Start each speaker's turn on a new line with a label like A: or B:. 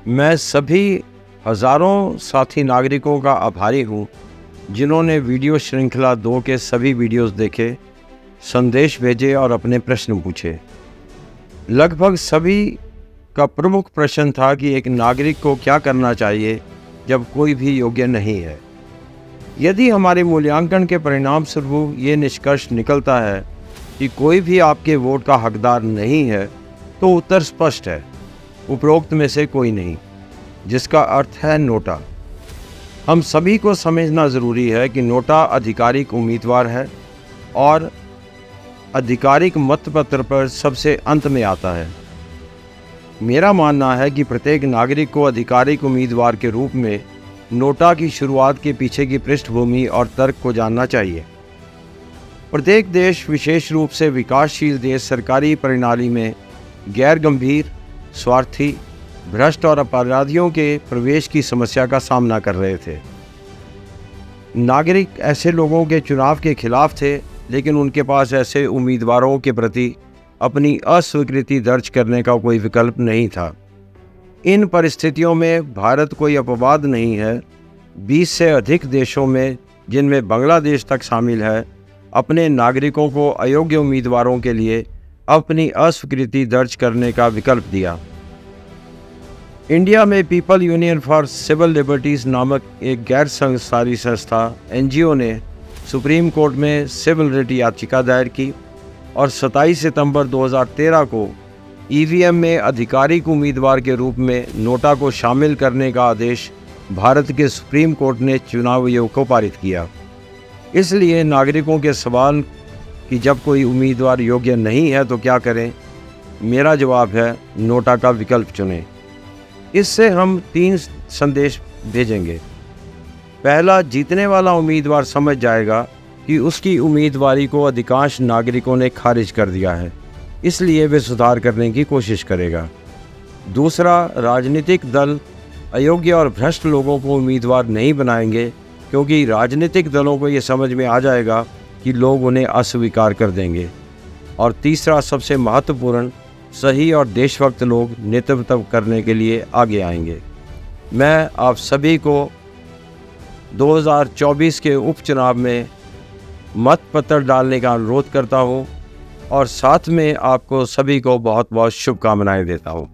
A: मैं सभी हज़ारों साथी नागरिकों का आभारी हूँ जिन्होंने वीडियो श्रृंखला 2 के सभी वीडियोस देखे, संदेश भेजे और अपने प्रश्न पूछे। लगभग सभी का प्रमुख प्रश्न था कि एक नागरिक को क्या करना चाहिए जब कोई भी योग्य नहीं है। यदि हमारे मूल्यांकन के परिणाम स्वरूप ये निष्कर्ष निकलता है कि कोई भी आपके वोट का हकदार नहीं है, तो उत्तर स्पष्ट है, उपरोक्त में से कोई नहीं, जिसका अर्थ है नोटा। हम सभी को समझना ज़रूरी है कि नोटा आधिकारिक उम्मीदवार है और आधिकारिक मतपत्र पर सबसे अंत में आता है। मेरा मानना है कि प्रत्येक नागरिक को आधिकारिक उम्मीदवार के रूप में नोटा की शुरुआत के पीछे की पृष्ठभूमि और तर्क को जानना चाहिए। प्रत्येक देश, विशेष रूप से विकासशील देश, सरकारी प्रणाली में गैर गंभीर, स्वार्थी, भ्रष्ट और अपराधियों के प्रवेश की समस्या का सामना कर रहे थे। नागरिक ऐसे लोगों के चुनाव के खिलाफ थे, लेकिन उनके पास ऐसे उम्मीदवारों के प्रति अपनी अस्वीकृति दर्ज करने का कोई विकल्प नहीं था। इन परिस्थितियों में भारत कोई अपवाद नहीं है। 20 से अधिक देशों में, जिनमें बांग्लादेश तक शामिल है, अपने नागरिकों को अयोग्य उम्मीदवारों के लिए अपनी अस्वीकृति दर्ज करने का विकल्प दिया। इंडिया में people union for civil liberties नामक एक गैर सरकारी संस्था NGO ने सुप्रीम कोर्ट में सिविल रिट याचिका दायर की और 27 सितंबर 2013 को EVM में आधिकारिक उम्मीदवार के रूप में नोटा को शामिल करने का आदेश भारत के सुप्रीम कोर्ट ने चुनाव आयोग को पारित किया। इसलिए नागरिकों के सवाल कि जब कोई उम्मीदवार योग्य नहीं है तो क्या करें, मेरा जवाब है नोटा का विकल्प चुनें। इससे हम 3 संदेश भेजेंगे। पहला, जीतने वाला उम्मीदवार समझ जाएगा कि उसकी उम्मीदवारी को अधिकांश नागरिकों ने खारिज कर दिया है, इसलिए वे सुधार करने की कोशिश करेगा। दूसरा, राजनीतिक दल अयोग्य और भ्रष्ट लोगों को उम्मीदवार नहीं बनाएंगे, क्योंकि राजनीतिक दलों को ये समझ में आ जाएगा कि लोग उन्हें अस्वीकार कर देंगे। और तीसरा, सबसे महत्वपूर्ण, सही और देशभक्त लोग नेतृत्व करने के लिए आगे आएंगे। मैं आप सभी को 2024 के उपचुनाव में मतपत्र डालने का अनुरोध करता हूं और साथ में आपको सभी को बहुत बहुत शुभकामनाएं देता हूं।